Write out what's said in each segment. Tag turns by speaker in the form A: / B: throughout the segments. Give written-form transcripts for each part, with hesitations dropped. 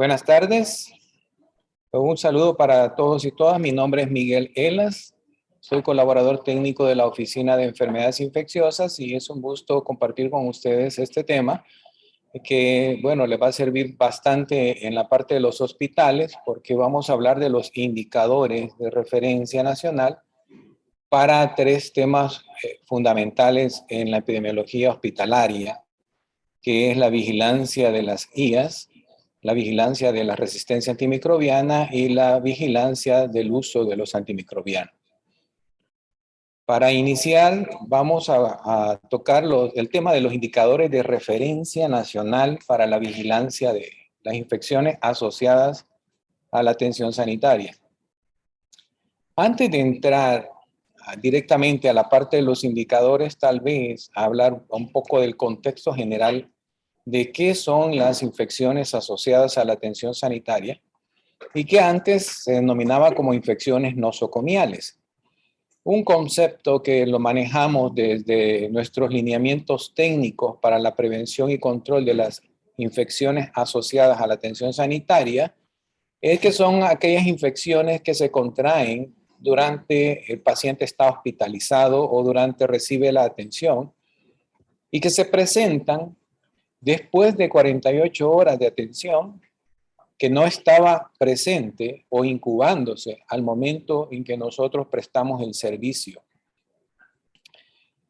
A: Buenas tardes. Un saludo para todos y todas. Mi nombre es Miguel Elas. Soy colaborador técnico de la Oficina de Enfermedades Infecciosas y es un gusto compartir con ustedes este tema que, bueno, les va a servir bastante en la parte de los hospitales porque vamos a hablar de los indicadores de referencia nacional para tres temas fundamentales en la epidemiología hospitalaria, que es la vigilancia de las IAS, la vigilancia de la resistencia antimicrobiana y la vigilancia del uso de los antimicrobianos. Para iniciar, vamos a tocar el tema de los indicadores de referencia nacional para la vigilancia de las infecciones asociadas a la atención sanitaria. Antes de entrar directamente a la parte de los indicadores, tal vez hablar un poco del contexto general de qué son las infecciones asociadas a la atención sanitaria y que antes se denominaba como infecciones nosocomiales. Un concepto que lo manejamos desde nuestros lineamientos técnicos para la prevención y control de las infecciones asociadas a la atención sanitaria es que son aquellas infecciones que se contraen durante el paciente está hospitalizado o durante recibe la atención y que se presentan después de 48 horas de atención que no estaba presente o incubándose al momento en que nosotros prestamos el servicio.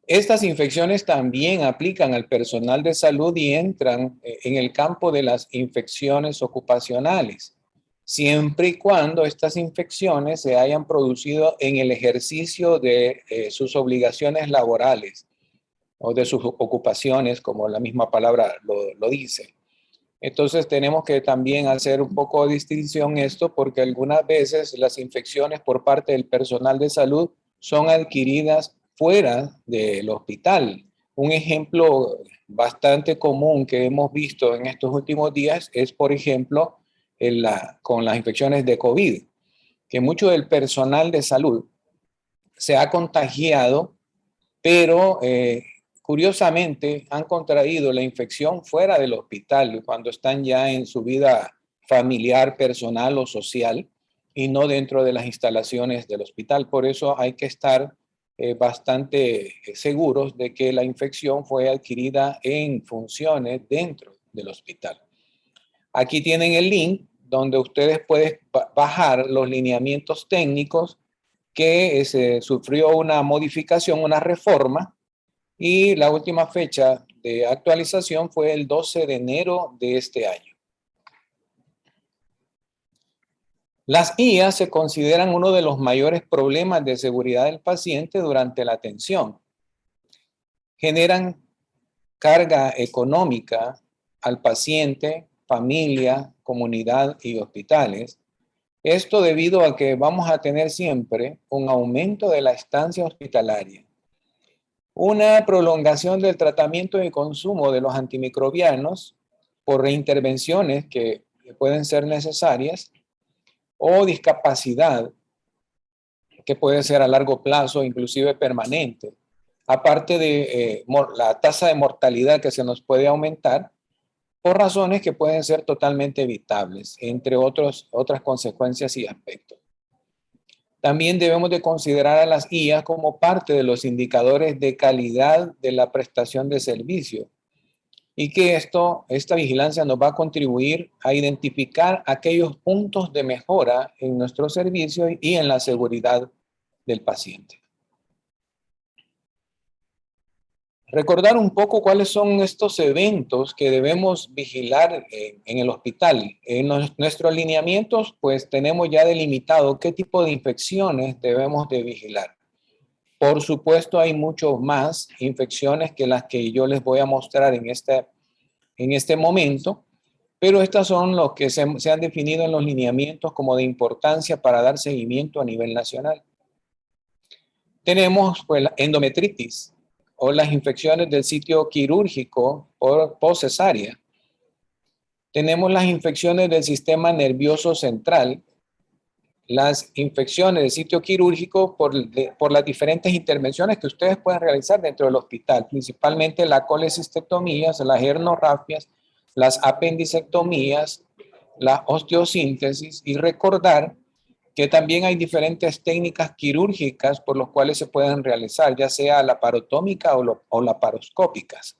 A: Estas infecciones también aplican al personal de salud y entran en el campo de las infecciones ocupacionales, siempre y cuando estas infecciones se hayan producido en el ejercicio de sus obligaciones laborales o de sus ocupaciones, como la misma palabra lo dice. Entonces tenemos que también hacer un poco de distinción esto porque algunas veces las infecciones por parte del personal de salud son adquiridas fuera del hospital. Un ejemplo bastante común que hemos visto en estos últimos días es, por ejemplo, con las infecciones de COVID, que mucho del personal de salud se ha contagiado, pero curiosamente han contraído la infección fuera del hospital cuando están ya en su vida familiar, personal o social y no dentro de las instalaciones del hospital. Por eso hay que estar bastante seguros de que la infección fue adquirida en funciones dentro del hospital. Aquí tienen el link donde ustedes pueden bajar los lineamientos técnicos que se sufrió una modificación, una reforma, y la última fecha de actualización fue el 12 de enero de este año. Las IAS se consideran uno de los mayores problemas de seguridad del paciente durante la atención. Generan carga económica al paciente, familia, comunidad y hospitales. Esto debido a que vamos a tener siempre un aumento de la estancia hospitalaria, una prolongación del tratamiento y consumo de los antimicrobianos por reintervenciones que pueden ser necesarias o discapacidad que puede ser a largo plazo, inclusive permanente. Aparte de la tasa de mortalidad que se nos puede aumentar por razones que pueden ser totalmente evitables, entre otras consecuencias y aspectos. También debemos de considerar a las IAS como parte de los indicadores de calidad de la prestación de servicio y que esta vigilancia nos va a contribuir a identificar aquellos puntos de mejora en nuestro servicio y en la seguridad del paciente. Recordar un poco cuáles son estos eventos que debemos vigilar en el hospital. En nuestros lineamientos, pues tenemos ya delimitado qué tipo de infecciones debemos de vigilar. Por supuesto, hay mucho más infecciones que las que yo les voy a mostrar en este momento, pero estas son los que se han definido en los lineamientos como de importancia para dar seguimiento a nivel nacional. Tenemos pues la endometritis, o las infecciones del sitio quirúrgico por cesárea. Tenemos las infecciones del sistema nervioso central, las infecciones del sitio quirúrgico por las diferentes intervenciones que ustedes pueden realizar dentro del hospital, principalmente la colecistectomías, las hernorragias, las apendicectomías, la osteosíntesis y recordar que también hay diferentes técnicas quirúrgicas por las cuales se pueden realizar, ya sea laparotómica o laparoscópicas.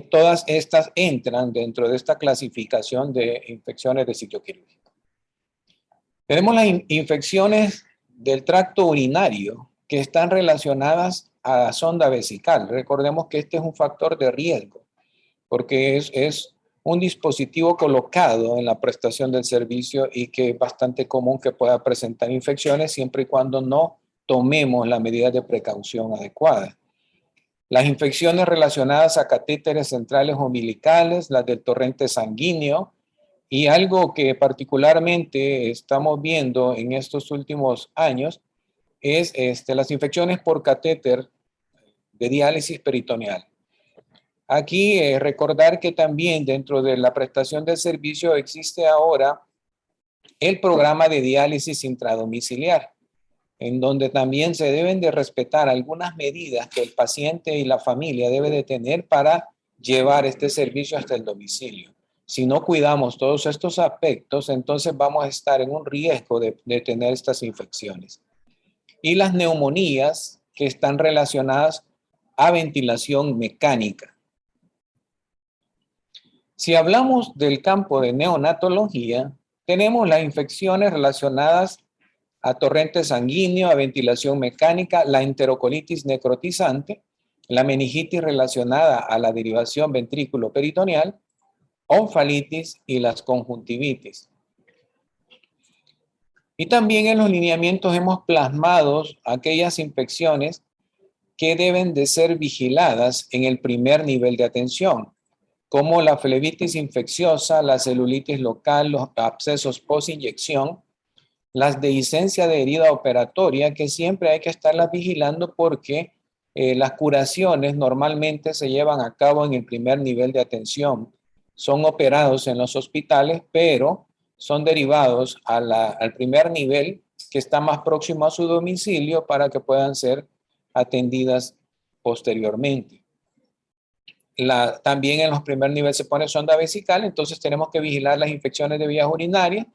A: Todas estas entran dentro de esta clasificación de infecciones de sitio quirúrgico. Tenemos las infecciones del tracto urinario que están relacionadas a la sonda vesical. Recordemos que este es un factor de riesgo porque es un dispositivo colocado en la prestación del servicio y que es bastante común que pueda presentar infecciones siempre y cuando no tomemos las medidas de precaución adecuadas. Las infecciones relacionadas a catéteres centrales umbilicales, las del torrente sanguíneo, y algo que particularmente estamos viendo en estos últimos años es las infecciones por catéter de diálisis peritoneal. Aquí recordar que también dentro de la prestación del servicio existe ahora el programa de diálisis intradomiciliar, en donde también se deben de respetar algunas medidas que el paciente y la familia debe de tener para llevar este servicio hasta el domicilio. Si no cuidamos todos estos aspectos, entonces vamos a estar en un riesgo de tener estas infecciones. Y las neumonías que están relacionadas a ventilación mecánica. Si hablamos del campo de neonatología, tenemos las infecciones relacionadas a torrente sanguíneo, a ventilación mecánica, la enterocolitis necrotizante, la meningitis relacionada a la derivación ventrículo-peritoneal, onfalitis y las conjuntivitis. Y también en los lineamientos hemos plasmado aquellas infecciones que deben de ser vigiladas en el primer nivel de atención, como la flebitis infecciosa, la celulitis local, los abscesos post-inyección, las dehiscencia de herida operatoria, que siempre hay que estarlas vigilando porque las curaciones normalmente se llevan a cabo en el primer nivel de atención. Son operados en los hospitales, pero son derivados al primer nivel que está más próximo a su domicilio para que puedan ser atendidas posteriormente. También en los primeros niveles se pone sonda vesical, entonces tenemos que vigilar las infecciones de vías urinarias,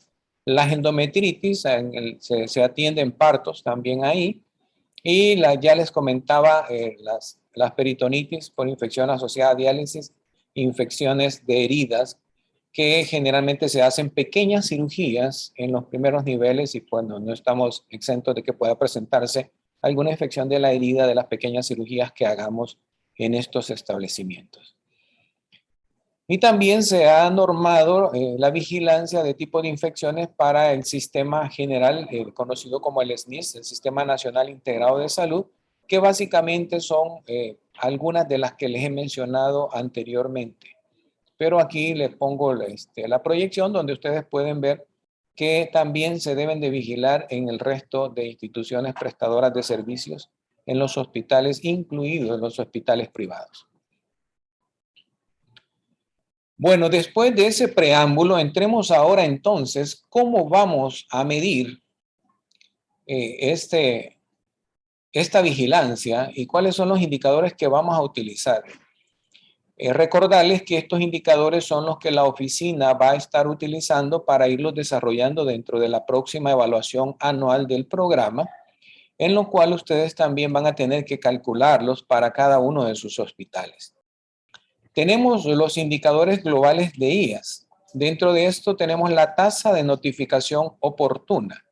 A: las endometritis, se atienden partos también ahí, y ya les comentaba las peritonitis por infección asociada a diálisis, infecciones de heridas, que generalmente se hacen pequeñas cirugías en los primeros niveles y bueno, no estamos exentos de que pueda presentarse alguna infección de la herida de las pequeñas cirugías que hagamos en estos establecimientos. Y también se ha normado la vigilancia de tipo de infecciones para el sistema general, conocido como el SNIS, el Sistema Nacional Integrado de Salud, que básicamente son algunas de las que les he mencionado anteriormente. Pero aquí les pongo la proyección donde ustedes pueden ver que también se deben de vigilar en el resto de instituciones prestadoras de servicios en los hospitales, incluidos los hospitales privados. Bueno, después de ese preámbulo, entremos ahora entonces, ¿cómo vamos a medir esta vigilancia y cuáles son los indicadores que vamos a utilizar? Recordarles que estos indicadores son los que la oficina va a estar utilizando para irlos desarrollando dentro de la próxima evaluación anual del programa, en lo cual ustedes también van a tener que calcularlos para cada uno de sus hospitales. Tenemos los indicadores globales de IAS. Dentro de esto tenemos la tasa de notificación oportuna.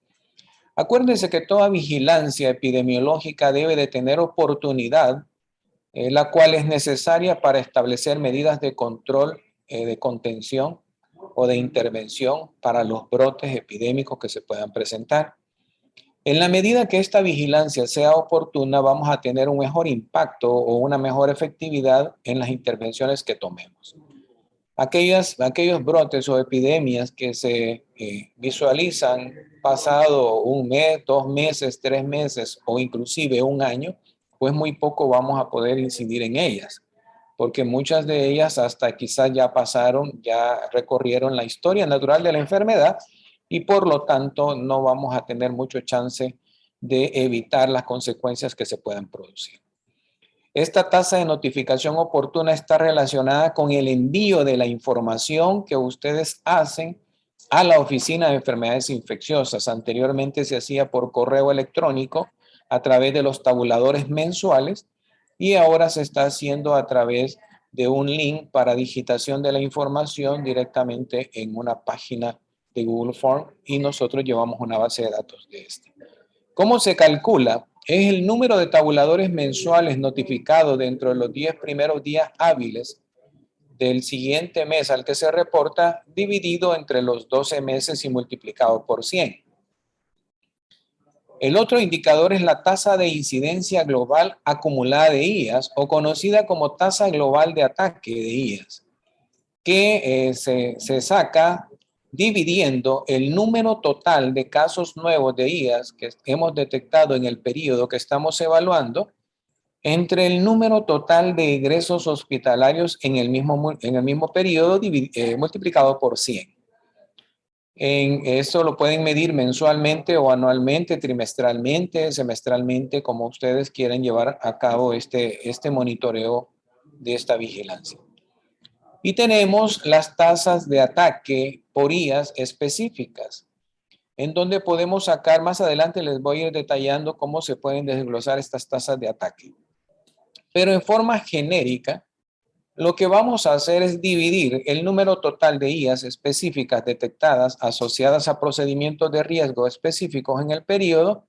A: Acuérdense que toda vigilancia epidemiológica debe de tener oportunidad, la cual es necesaria para establecer medidas de control, de contención o de intervención para los brotes epidémicos que se puedan presentar. En la medida que esta vigilancia sea oportuna, vamos a tener un mejor impacto o una mejor efectividad en las intervenciones que tomemos. Aquellos brotes o epidemias que se visualizan pasado un mes, 2 meses, 3 meses o inclusive un año, pues muy poco vamos a poder incidir en ellas, porque muchas de ellas hasta quizás ya pasaron, ya recorrieron la historia natural de la enfermedad y por lo tanto no vamos a tener mucho chance de evitar las consecuencias que se puedan producir. Esta tasa de notificación oportuna está relacionada con el envío de la información que ustedes hacen a la Oficina de Enfermedades Infecciosas. Anteriormente se hacía por correo electrónico a través de los tabuladores mensuales y ahora se está haciendo a través de un link para digitación de la información directamente en una página de Google Form y nosotros llevamos una base de datos de este. ¿Cómo se calcula? Es el número de tabuladores mensuales notificados dentro de los 10 primeros días hábiles del siguiente mes al que se reporta, dividido entre los 12 meses y multiplicado por 100. El otro indicador es la tasa de incidencia global acumulada de IAS o conocida como tasa global de ataque de IAS, que se saca dividiendo el número total de casos nuevos de IAS que hemos detectado en el periodo que estamos evaluando entre el número total de ingresos hospitalarios en el mismo periodo multiplicado por 100. Eso lo pueden medir mensualmente o anualmente, trimestralmente, semestralmente, como ustedes quieren llevar a cabo este monitoreo de esta vigilancia. Y tenemos las tasas de ataque por IAS específicas, en donde podemos sacar, más adelante les voy a ir detallando cómo se pueden desglosar estas tasas de ataque. Pero en forma genérica, lo que vamos a hacer es dividir el número total de IAS específicas detectadas asociadas a procedimientos de riesgo específicos en el periodo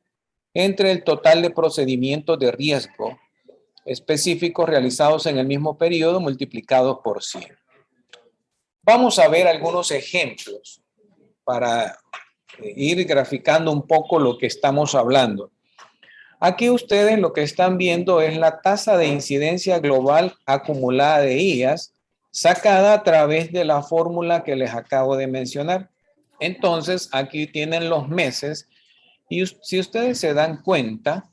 A: entre el total de procedimientos de riesgo específicos realizados en el mismo periodo multiplicados por 100. Vamos a ver algunos ejemplos para ir graficando un poco lo que estamos hablando. Aquí ustedes lo que están viendo es la tasa de incidencia global acumulada de IAS sacada a través de la fórmula que les acabo de mencionar. Entonces, aquí tienen los meses y si ustedes se dan cuenta,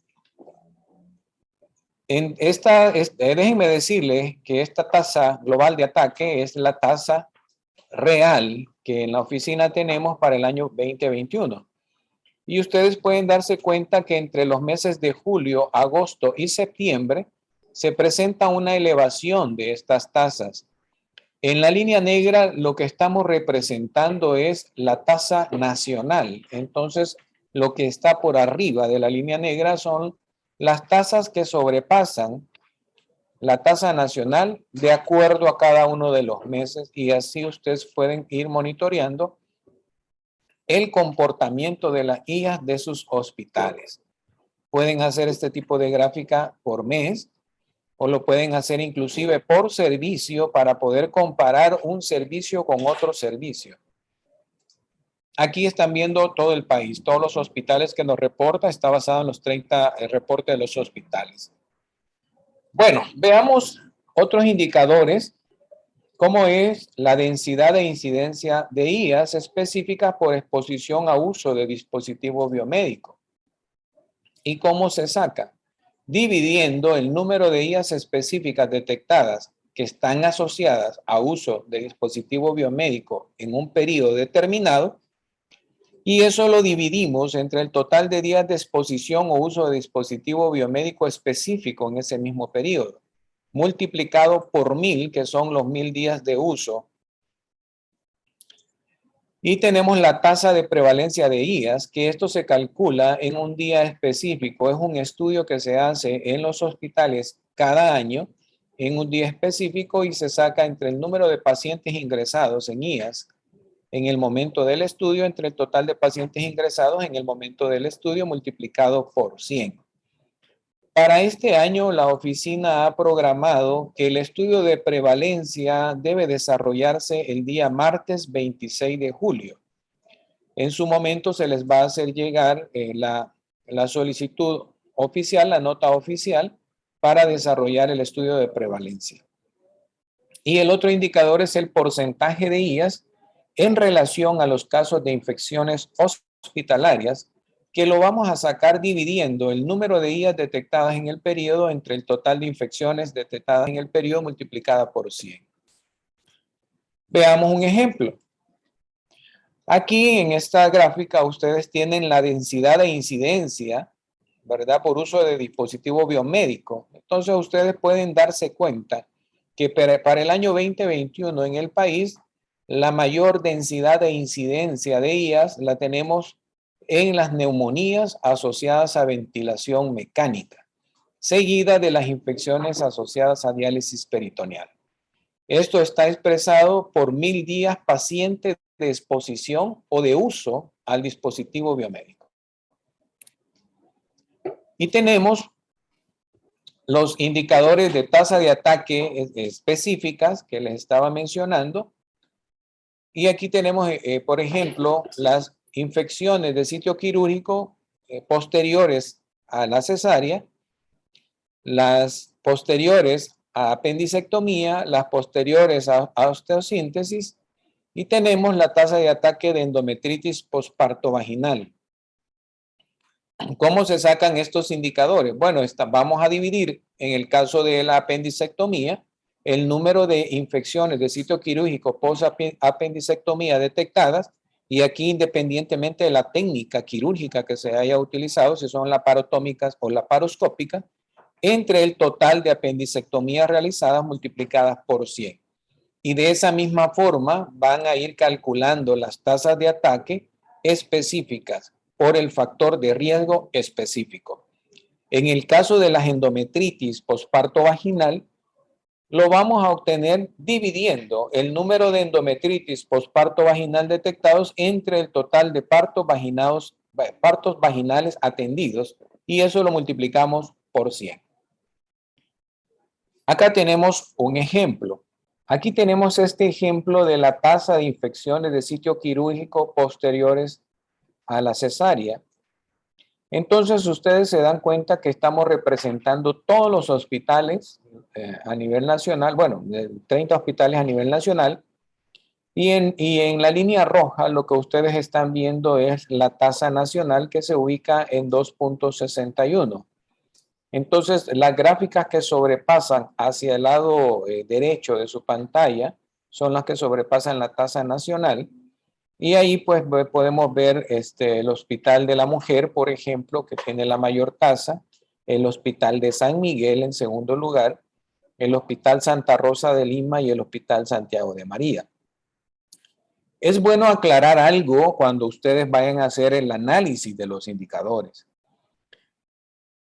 A: déjenme decirles que esta tasa global de ataque es la tasa real que en la oficina tenemos para el año 2021. Y ustedes pueden darse cuenta que entre los meses de julio, agosto y septiembre se presenta una elevación de estas tasas. En la línea negra lo que estamos representando es la tasa nacional. Entonces, lo que está por arriba de la línea negra son las tasas que sobrepasan la tasa nacional de acuerdo a cada uno de los meses y así ustedes pueden ir monitoreando el comportamiento de las IAS de sus hospitales. Pueden hacer este tipo de gráfica por mes o lo pueden hacer inclusive por servicio para poder comparar un servicio con otro servicio. Aquí están viendo todo el país, todos los hospitales que nos reporta, está basado en los 30 reportes de los hospitales. Bueno, veamos otros indicadores, como es la densidad de incidencia de IAS específicas por exposición a uso de dispositivo biomédico. ¿Y cómo se saca? Dividiendo el número de IAS específicas detectadas que están asociadas a uso de dispositivo biomédico en un periodo determinado, y eso lo dividimos entre el total de días de exposición o uso de dispositivo biomédico específico en ese mismo periodo, multiplicado por 1000, que son los 1000 días de uso. Y tenemos la tasa de prevalencia de IAS, que esto se calcula en un día específico. Es un estudio que se hace en los hospitales cada año en un día específico y se saca entre el número de pacientes ingresados en IAS en el momento del estudio entre el total de pacientes ingresados en el momento del estudio multiplicado por 100. Para este año, la oficina ha programado que el estudio de prevalencia debe desarrollarse el día martes 26 de julio. En su momento se les va a hacer llegar la solicitud oficial, la nota oficial, para desarrollar el estudio de prevalencia. Y el otro indicador es el porcentaje de IAS en relación a los casos de infecciones hospitalarias, que lo vamos a sacar dividiendo el número de IAS detectadas en el periodo entre el total de infecciones detectadas en el periodo multiplicada por 100. Veamos un ejemplo. Aquí en esta gráfica ustedes tienen la densidad de incidencia, ¿verdad? Por uso de dispositivo biomédico. Entonces ustedes pueden darse cuenta que para el año 2021 en el país la mayor densidad de incidencia de ellas la tenemos en las neumonías asociadas a ventilación mecánica, seguida de las infecciones asociadas a diálisis peritoneal. Esto está expresado por 1000 días paciente de exposición o de uso al dispositivo biomédico. Y tenemos los indicadores de tasa de ataque específicas que les estaba mencionando. Y aquí tenemos, por ejemplo, las infecciones de sitio quirúrgico posteriores a la cesárea, las posteriores a apendicectomía, las posteriores a osteosíntesis, y tenemos la tasa de ataque de endometritis posparto vaginal. ¿Cómo se sacan estos indicadores? Bueno, vamos a dividir en el caso de la apendicectomía el número de infecciones de sitio quirúrgico post-apendicectomía detectadas, y aquí independientemente de la técnica quirúrgica que se haya utilizado, si son laparotómicas o laparoscópicas, entre el total de apendicectomías realizadas multiplicadas por 100. Y de esa misma forma van a ir calculando las tasas de ataque específicas por el factor de riesgo específico. En el caso de la endometritis posparto vaginal, lo vamos a obtener dividiendo el número de endometritis posparto vaginal detectados entre el total de partos vaginales atendidos, y eso lo multiplicamos por 100. Acá tenemos un ejemplo. Aquí tenemos este ejemplo de la tasa de infecciones de sitio quirúrgico posteriores a la cesárea. Entonces ustedes se dan cuenta que estamos representando todos los hospitales a nivel nacional, bueno, 30 hospitales a nivel nacional, y en la línea roja lo que ustedes están viendo es la tasa nacional, que se ubica en 2.61. Entonces, las gráficas que sobrepasan hacia el lado derecho de su pantalla son las que sobrepasan la tasa nacional. Y ahí pues podemos ver el Hospital de la Mujer, por ejemplo, que tiene la mayor tasa, el Hospital de San Miguel en segundo lugar, el Hospital Santa Rosa de Lima y el Hospital Santiago de María. Es bueno aclarar algo cuando ustedes vayan a hacer el análisis de los indicadores,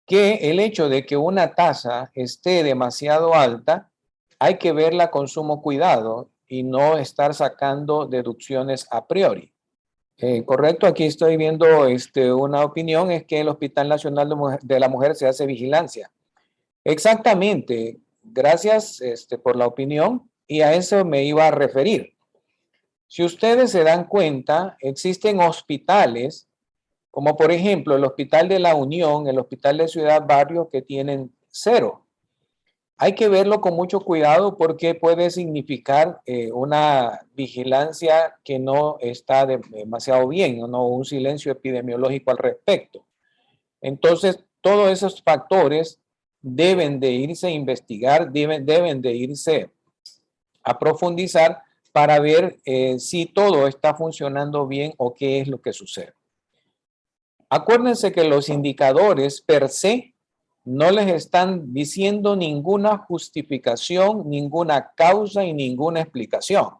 A: que el hecho de que una tasa esté demasiado alta, hay que verla con sumo cuidado y no estar sacando deducciones a priori. Correcto, aquí estoy viendo una opinión, es que el Hospital Nacional de la Mujer se hace vigilancia. Exactamente, gracias por la opinión, y a eso me iba a referir. Si ustedes se dan cuenta, existen hospitales, como por ejemplo el Hospital de la Unión, el Hospital de Ciudad Barrio, que tienen 0. Hay que verlo con mucho cuidado porque puede significar una vigilancia que no está demasiado bien, no un silencio epidemiológico al respecto. Entonces, todos esos factores deben de irse a investigar, deben de irse a profundizar para ver si todo está funcionando bien o qué es lo que sucede. Acuérdense que los indicadores per se no les están diciendo ninguna justificación, ninguna causa y ninguna explicación.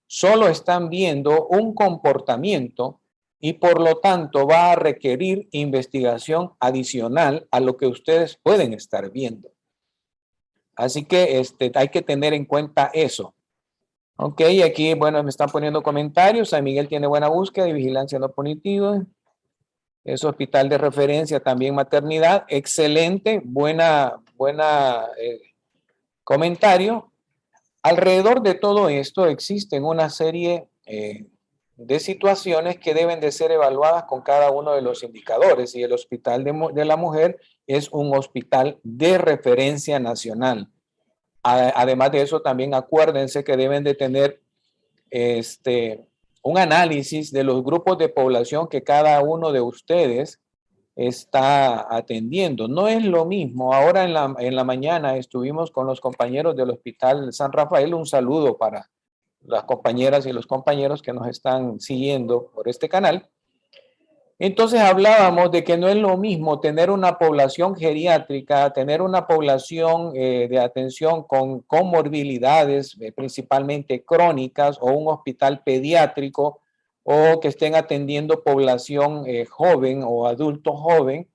A: Solo están viendo un comportamiento y por lo tanto va a requerir investigación adicional a lo que ustedes pueden estar viendo. Así que hay que tener en cuenta eso. Ok, aquí, bueno, me están poniendo comentarios. San Miguel tiene buena búsqueda y vigilancia no punitiva. Es hospital de referencia, también maternidad. Excelente, buena comentario. Alrededor de todo esto existen una serie de situaciones que deben de ser evaluadas con cada uno de los indicadores, y el Hospital de la Mujer es un hospital de referencia nacional. Además de eso, también acuérdense que deben de tener un análisis de los grupos de población que cada uno de ustedes está atendiendo. No es lo mismo. Ahora en la mañana estuvimos con los compañeros del Hospital San Rafael. Un saludo para las compañeras y los compañeros que nos están siguiendo por este canal. Entonces hablábamos de que no es lo mismo tener una población geriátrica, tener una población de atención con comorbilidades, principalmente crónicas, o un hospital pediátrico, o que estén atendiendo población joven o adulto joven,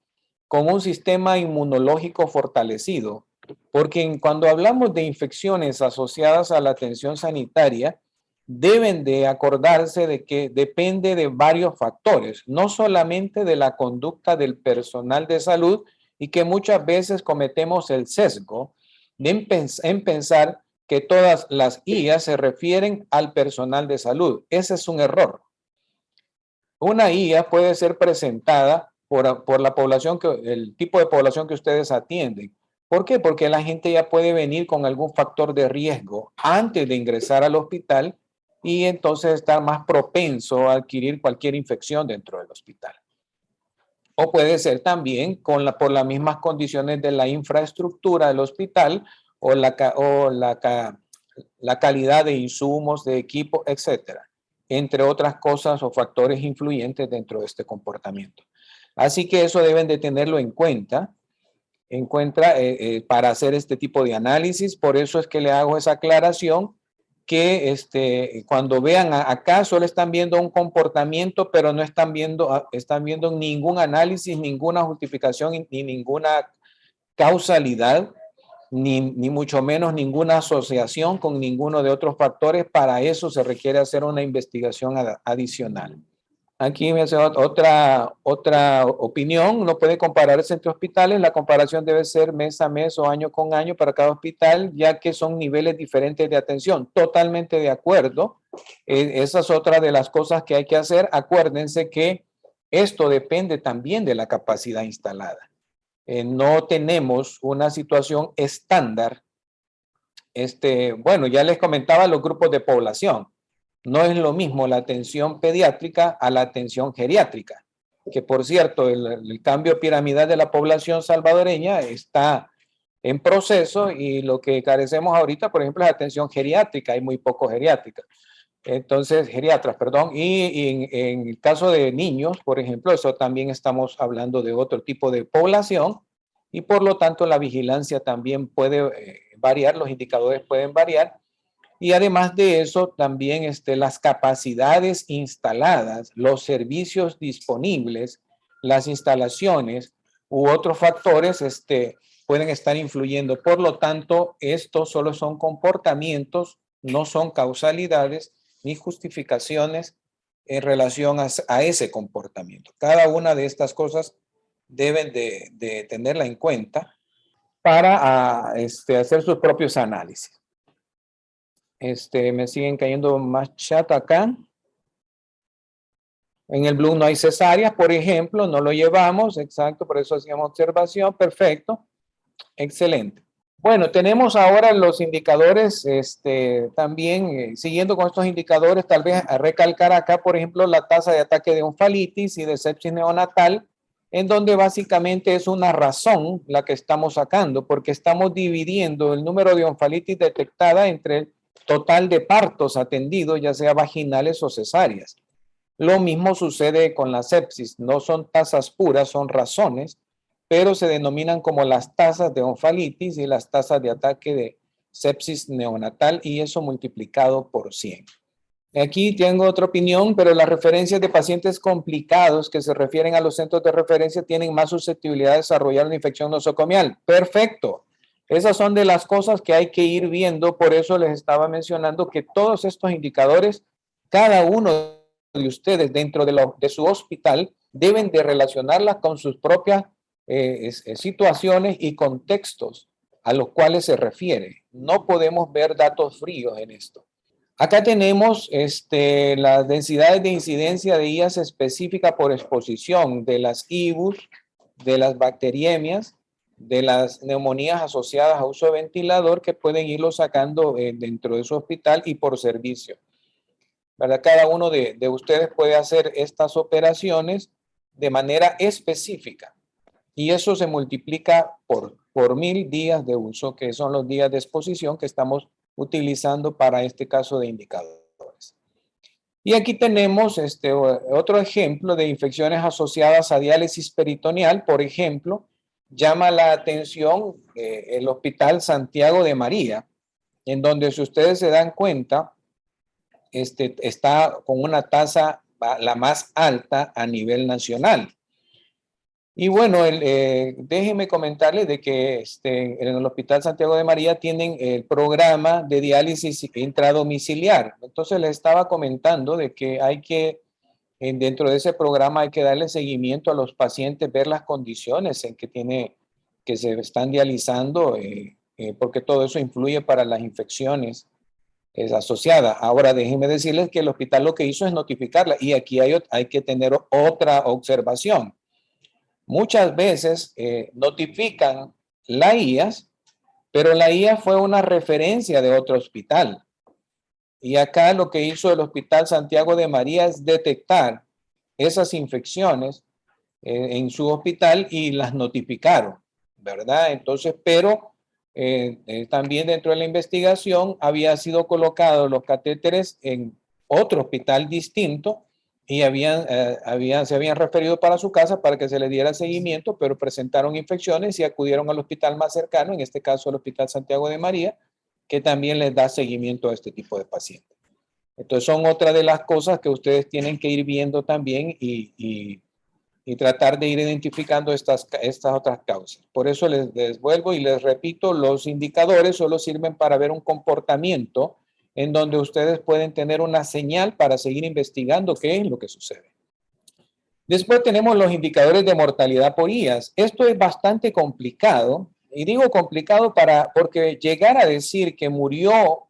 A: con un sistema inmunológico fortalecido. Porque cuando hablamos de infecciones asociadas a la atención sanitaria, deben de acordarse de que depende de varios factores, no solamente de la conducta del personal de salud, y que muchas veces cometemos el sesgo en pensar que todas las IAS se refieren al personal de salud. Ese es un error. Una IA puede ser presentada por la población, el tipo de población que ustedes atienden. ¿Por qué? Porque la gente ya puede venir con algún factor de riesgo antes de ingresar al hospital y entonces estar más propenso a adquirir cualquier infección dentro del hospital. O puede ser también por las mismas condiciones de la infraestructura del hospital o la calidad de insumos, de equipo, etcétera, entre otras cosas o factores influyentes dentro de este comportamiento. Así que eso deben de tenerlo en cuenta para hacer este tipo de análisis. Por eso es que le hago esa aclaración, que cuando vean acá solo están viendo un comportamiento, pero no están viendo ningún análisis, ninguna justificación ni ninguna causalidad, ni mucho menos ninguna asociación con ninguno de otros factores. Para eso se requiere hacer una investigación adicional. Aquí me hace otra opinión. No puede compararse entre hospitales. La comparación debe ser mes a mes o año con año para cada hospital, ya que son niveles diferentes de atención. Totalmente de acuerdo. Esa es otra de las cosas que hay que hacer. Acuérdense que esto depende también de la capacidad instalada. No tenemos una situación estándar. Bueno, ya les comentaba los grupos de población. No es lo mismo la atención pediátrica a la atención geriátrica, que por cierto, el cambio piramidal de la población salvadoreña está en proceso, y lo que carecemos ahorita, por ejemplo, es atención geriátrica. Hay muy poco geriátrica. Entonces, geriatras, perdón. Y en el caso de niños, por ejemplo, eso también estamos hablando de otro tipo de población, y por lo tanto la vigilancia también puede variar, los indicadores pueden variar. Y además de eso, también las capacidades instaladas, los servicios disponibles, las instalaciones u otros factores pueden estar influyendo. Por lo tanto, estos solo son comportamientos, no son causalidades ni justificaciones en relación a ese comportamiento. Cada una de estas cosas deben de tenerla en cuenta para hacer sus propios análisis. Me siguen cayendo más chat acá. En el Blue no hay cesáreas, por ejemplo, no lo llevamos, exacto, por eso hacíamos observación, perfecto, excelente. Bueno, tenemos ahora los indicadores, también siguiendo con estos indicadores, tal vez a recalcar acá, por ejemplo, la tasa de ataque de oncefalitis y de sepsis neonatal, en donde básicamente es una razón la que estamos sacando, porque estamos dividiendo el número de oncefalitis detectada entre el total de partos atendidos, ya sea vaginales o cesáreas. Lo mismo sucede con la sepsis. No son tasas puras, son razones, pero se denominan como las tasas de oncefalitis y las tasas de ataque de sepsis neonatal, y eso multiplicado por 100. Aquí tengo otra opinión, pero las referencias de pacientes complicados que se refieren a los centros de referencia tienen más susceptibilidad de desarrollar una infección nosocomial. Perfecto. Esas son de las cosas que hay que ir viendo. Por eso les estaba mencionando que todos estos indicadores, cada uno de ustedes dentro de su hospital, deben de relacionarlas con sus propias situaciones y contextos a los cuales se refiere. No podemos ver datos fríos en esto. Acá tenemos las densidades de incidencia de IAS específica por exposición de las IBUs, de las bacteriemias, de las neumonías asociadas a uso de ventilador, que pueden irlo sacando dentro de su hospital y por servicio. ¿Verdad? Cada uno de ustedes puede hacer estas operaciones de manera específica, y eso se multiplica por 1000 días de uso, que son los días de exposición que estamos utilizando para este caso de indicadores. Y aquí tenemos otro ejemplo de infecciones asociadas a diálisis peritoneal. Por ejemplo, llama la atención el Hospital Santiago de María, en donde, si ustedes se dan cuenta, está con una tasa la más alta a nivel nacional. Y bueno, déjenme comentarles de que en el Hospital Santiago de María tienen el programa de diálisis intradomiciliar. Entonces les estaba comentando de que hay que, dentro de ese programa hay que darle seguimiento a los pacientes, ver las condiciones en que se están dializando, porque todo eso influye para las infecciones asociadas. Ahora déjenme decirles que el hospital lo que hizo es notificarla, y aquí hay que tener otra observación. Muchas veces notifican la IAS, pero la IAS fue una referencia de otro hospital. Y acá lo que hizo el Hospital Santiago de María es detectar esas infecciones en su hospital y las notificaron, ¿verdad? Entonces, pero también dentro de la investigación había sido colocados los catéteres en otro hospital distinto y se habían referido para su casa para que se les diera seguimiento, pero presentaron infecciones y acudieron al hospital más cercano, en este caso el Hospital Santiago de María, que también les da seguimiento a este tipo de pacientes. Entonces son otra de las cosas que ustedes tienen que ir viendo también y tratar de ir identificando estas otras causas. Por eso les vuelvo y les repito, los indicadores solo sirven para ver un comportamiento en donde ustedes pueden tener una señal para seguir investigando qué es lo que sucede. Después tenemos los indicadores de mortalidad por IAS. Esto es bastante complicado, y digo complicado porque llegar a decir que murió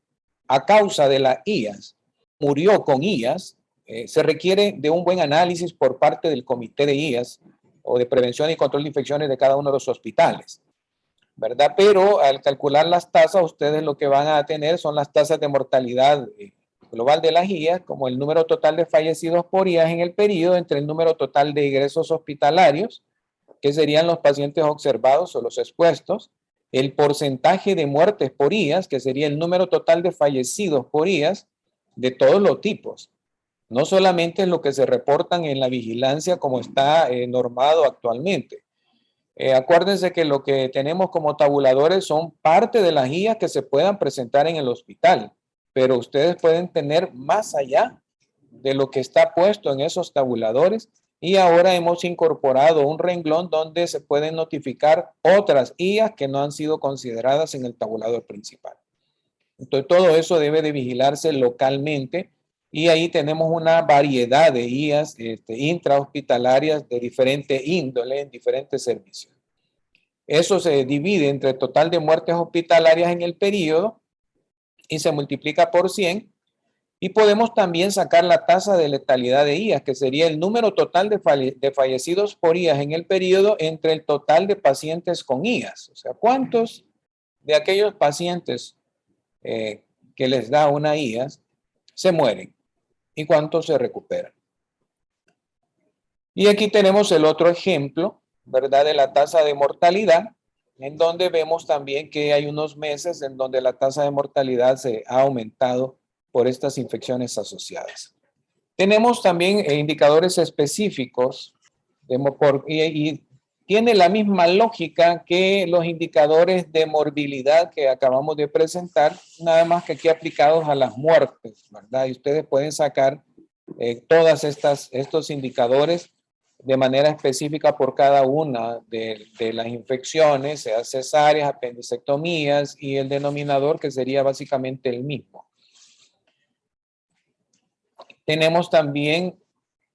A: a causa de la IAS, murió con IAS, se requiere de un buen análisis por parte del comité de IAS o de prevención y control de infecciones de cada uno de los hospitales, ¿verdad? Pero al calcular las tasas, ustedes lo que van a tener son las tasas de mortalidad global de las IAS, como el número total de fallecidos por IAS en el periodo entre el número total de ingresos hospitalarios, que serían los pacientes observados o los expuestos, el porcentaje de muertes por IAS, que sería el número total de fallecidos por IAS de todos los tipos. No solamente lo que se reportan en la vigilancia como está normado actualmente. Acuérdense que lo que tenemos como tabuladores son parte de las guías que se puedan presentar en el hospital, pero ustedes pueden tener más allá de lo que está puesto en esos tabuladores, y ahora hemos incorporado un renglón donde se pueden notificar otras IAS que no han sido consideradas en el tabulador principal. Entonces todo eso debe de vigilarse localmente, y ahí tenemos una variedad de IAS intrahospitalarias de diferente índole en diferentes servicios. Eso se divide entre el total de muertes hospitalarias en el periodo y se multiplica por 100, y podemos también sacar la tasa de letalidad de IAS, que sería el número total de fallecidos por IAS en el periodo entre el total de pacientes con IAS. O sea, ¿cuántos de aquellos pacientes que les da una IAS se mueren y cuántos se recuperan? Y aquí tenemos el otro ejemplo, ¿verdad?, de la tasa de mortalidad, en donde vemos también que hay unos meses en donde la tasa de mortalidad se ha aumentado por estas infecciones asociadas. Tenemos también indicadores específicos y tiene la misma lógica que los indicadores de morbilidad que acabamos de presentar, nada más que aquí aplicados a las muertes, ¿verdad? Y ustedes pueden sacar todas estos indicadores de manera específica por cada una de las infecciones, sea cesáreas, apendicectomías, y el denominador que sería básicamente el mismo. Tenemos también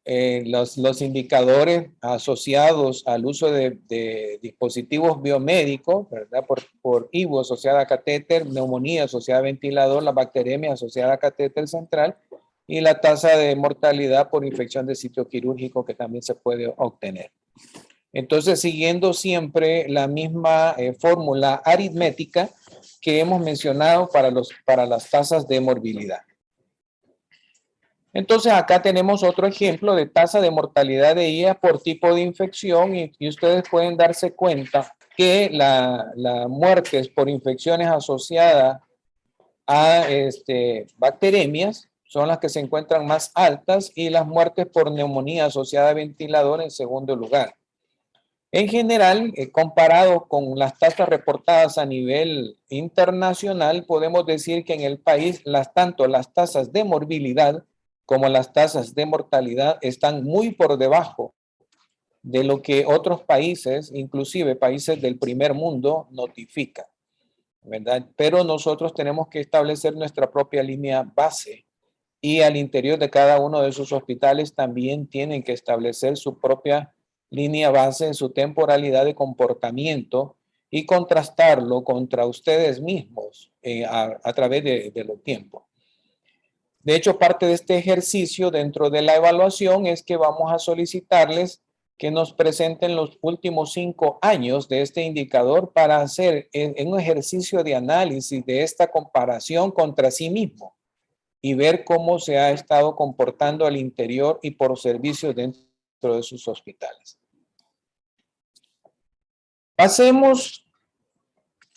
A: los indicadores asociados al uso de dispositivos biomédicos, ¿verdad? Por IVU asociada a catéter, neumonía asociada a ventilador, la bacteremia asociada a catéter central, y la tasa de mortalidad por infección de sitio quirúrgico que también se puede obtener. Entonces, siguiendo siempre la misma fórmula aritmética que hemos mencionado para las tasas de morbilidad. Entonces, acá tenemos otro ejemplo de tasa de mortalidad de IAS por tipo de infección, y ustedes pueden darse cuenta que la muertes por infecciones asociadas a bacteremias son las que se encuentran más altas y las muertes por neumonía asociada a ventilador en segundo lugar. En general, comparado con las tasas reportadas a nivel internacional, podemos decir que en el país tanto las tasas de morbilidad como las tasas de mortalidad están muy por debajo de lo que otros países, inclusive países del primer mundo, notifican, ¿verdad? Pero nosotros tenemos que establecer nuestra propia línea base y al interior de cada uno de sus hospitales también tienen que establecer su propia línea base en su temporalidad de comportamiento y contrastarlo contra ustedes mismos a través de los tiempos. De hecho, parte de este ejercicio dentro de la evaluación es que vamos a solicitarles que nos presenten los últimos 5 años de este indicador para hacer en un ejercicio de análisis de esta comparación contra sí mismo y ver cómo se ha estado comportando al interior y por servicios dentro de sus hospitales. Pasemos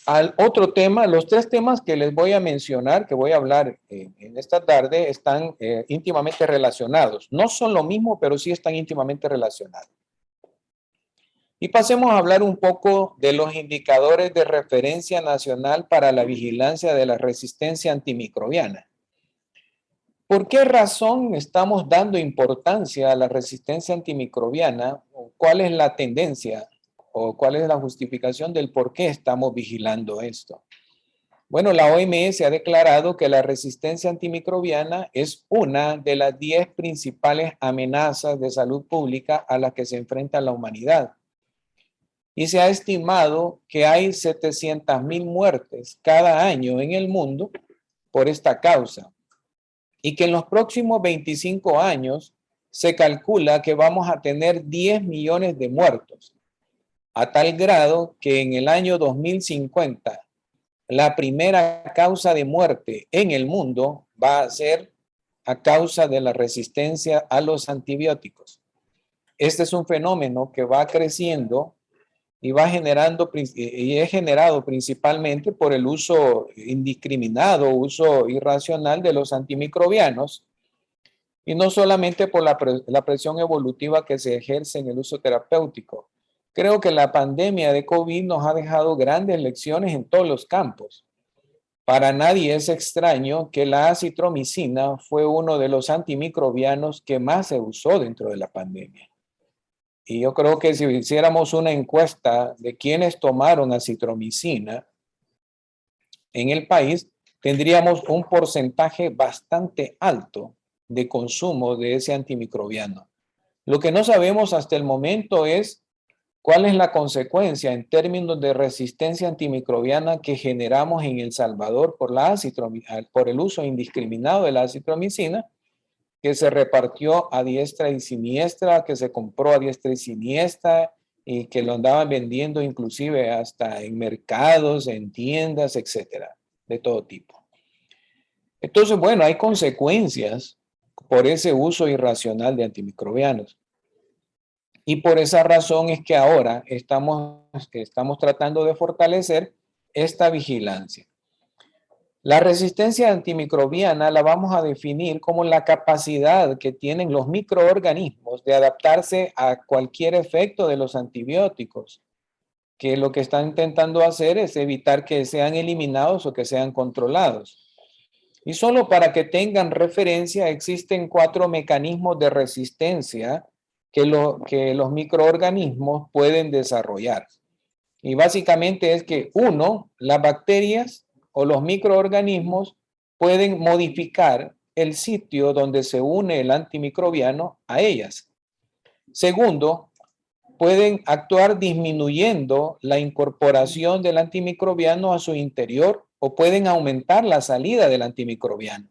A: al otro tema. Los 3 temas que les voy a mencionar, que voy a hablar en esta tarde, están íntimamente relacionados. No son lo mismo, pero sí están íntimamente relacionados. Y pasemos a hablar un poco de los indicadores de referencia nacional para la vigilancia de la resistencia antimicrobiana. ¿Por qué razón estamos dando importancia a la resistencia antimicrobiana? ¿Cuál es la tendencia o cuál es la justificación del por qué estamos vigilando esto? Bueno, la OMS ha declarado que la resistencia antimicrobiana es una de las 10 principales amenazas de salud pública a las que se enfrenta la humanidad. Y se ha estimado que hay 700,000 muertes cada año en el mundo por esta causa. Y que en los próximos 25 años se calcula que vamos a tener 10 millones de muertos, a tal grado que en el año 2050 la primera causa de muerte en el mundo va a ser a causa de la resistencia a los antibióticos. Este es un fenómeno que va creciendo y es generado principalmente por el uso indiscriminado, uso irracional de los antimicrobianos, y no solamente por la presión evolutiva que se ejerce en el uso terapéutico. Creo que la pandemia de COVID nos ha dejado grandes lecciones en todos los campos. Para nadie es extraño que la acitromicina fue uno de los antimicrobianos que más se usó dentro de la pandemia. Y yo creo que si hiciéramos una encuesta de quienes tomaron acitromicina en el país, tendríamos un porcentaje bastante alto de consumo de ese antimicrobiano. Lo que no sabemos hasta el momento es cuál es la consecuencia en términos de resistencia antimicrobiana que generamos en El Salvador por el uso indiscriminado de la acitromicina, que se repartió a diestra y siniestra, que se compró a diestra y siniestra y que lo andaban vendiendo inclusive hasta en mercados, en tiendas, etcétera, de todo tipo. Entonces, bueno, hay consecuencias por ese uso irracional de antimicrobianos. Y por esa razón es que ahora estamos tratando de fortalecer esta vigilancia. La resistencia antimicrobiana la vamos a definir como la capacidad que tienen los microorganismos de adaptarse a cualquier efecto de los antibióticos, que lo que están intentando hacer es evitar que sean eliminados o que sean controlados. Y solo para que tengan referencia, existen 4 mecanismos de resistencia que los microorganismos pueden desarrollar. Y básicamente es que, 1, las bacterias o los microorganismos pueden modificar el sitio donde se une el antimicrobiano a ellas. Segundo, pueden actuar disminuyendo la incorporación del antimicrobiano a su interior o pueden aumentar la salida del antimicrobiano.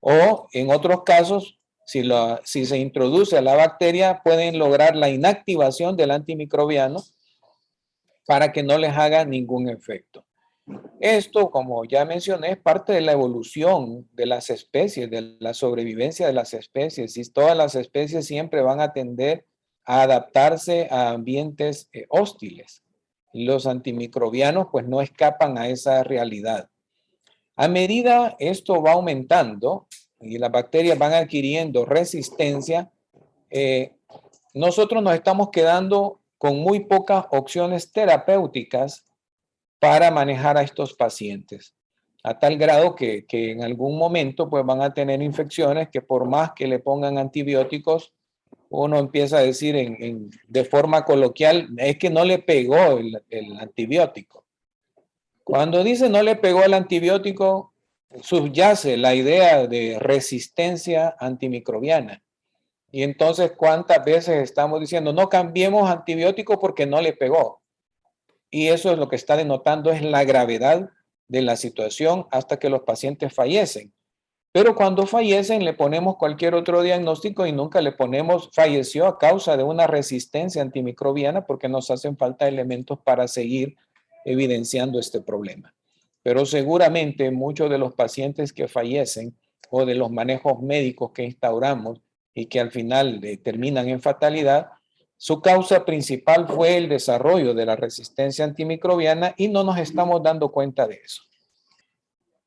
A: O en otros casos, si se introduce a la bacteria, pueden lograr la inactivación del antimicrobiano para que no les haga ningún efecto. Esto, como ya mencioné, es parte de la evolución de las especies, de la sobrevivencia de las especies, y todas las especies siempre van a tender a adaptarse a ambientes hostiles. Los antimicrobianos pues no escapan a esa realidad. A medida esto va aumentando, y las bacterias van adquiriendo resistencia, nosotros nos estamos quedando con muy pocas opciones terapéuticas para manejar a estos pacientes, a tal grado que en algún momento pues van a tener infecciones que por más que le pongan antibióticos, uno empieza a decir de forma coloquial, es que no le pegó el antibiótico. Cuando dice no le pegó el antibiótico, subyace la idea de resistencia antimicrobiana. Y entonces, ¿cuántas veces estamos diciendo no cambiemos antibiótico porque no le pegó? Y eso es lo que está denotando es la gravedad de la situación hasta que los pacientes fallecen. Pero cuando fallecen le ponemos cualquier otro diagnóstico y nunca le ponemos falleció a causa de una resistencia antimicrobiana porque nos hacen falta elementos para seguir evidenciando este problema. Pero seguramente muchos de los pacientes que fallecen o de los manejos médicos que instauramos y que al final terminan en fatalidad, su causa principal fue el desarrollo de la resistencia antimicrobiana y no nos estamos dando cuenta de eso.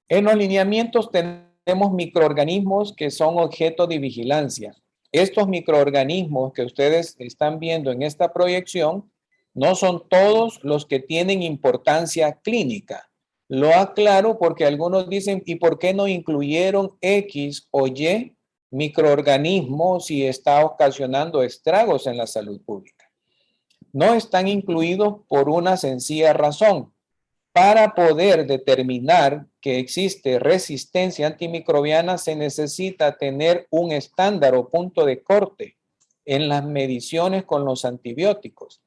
A: En los lineamientos tenemos microorganismos que son objeto de vigilancia. Estos microorganismos que ustedes están viendo en esta proyección no son todos los que tienen importancia clínica. Lo aclaro porque algunos dicen, ¿y por qué no incluyeron X o Y microorganismos si está ocasionando estragos en la salud pública? No están incluidos por una sencilla razón. Para poder determinar que existe resistencia antimicrobiana se necesita tener un estándar o punto de corte en las mediciones con los antibióticos.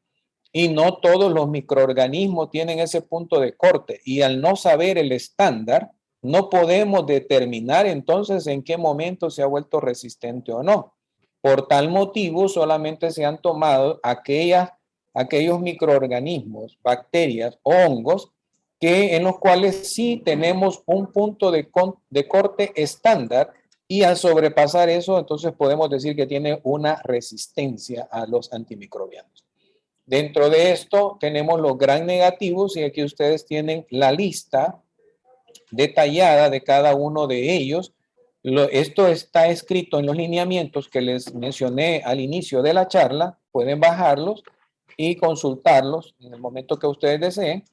A: Y no todos los microorganismos tienen ese punto de corte. Y al no saber el estándar, no podemos determinar entonces en qué momento se ha vuelto resistente o no. Por tal motivo, solamente se han tomado aquellos microorganismos, bacterias o hongos en los cuales sí tenemos un punto de corte estándar y al sobrepasar eso, entonces podemos decir que tiene una resistencia a los antimicrobianos. Dentro de esto tenemos los gram negativos y aquí ustedes tienen la lista detallada de cada uno de ellos. Esto está escrito en los lineamientos que les mencioné al inicio de la charla. Pueden bajarlos y consultarlos en el momento que ustedes deseen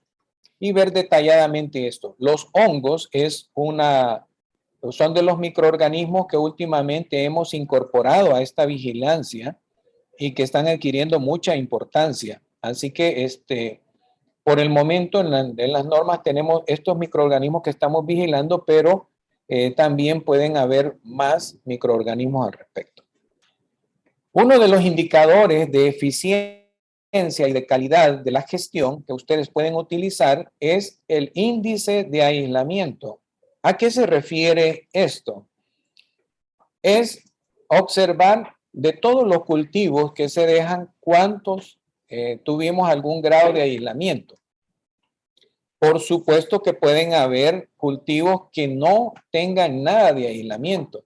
A: y ver detalladamente esto. Los hongos son de los microorganismos que últimamente hemos incorporado a esta vigilancia y que están adquiriendo mucha importancia. Así que por el momento en las normas tenemos estos microorganismos que estamos vigilando, pero también pueden haber más microorganismos al respecto. Uno de los indicadores de eficiencia y de calidad de la gestión que ustedes pueden utilizar es el índice de aislamiento. ¿A qué se refiere esto? Es observar de todos los cultivos que se dejan cuántos tuvimos algún grado de aislamiento. Por supuesto que pueden haber cultivos que no tengan nada de aislamiento.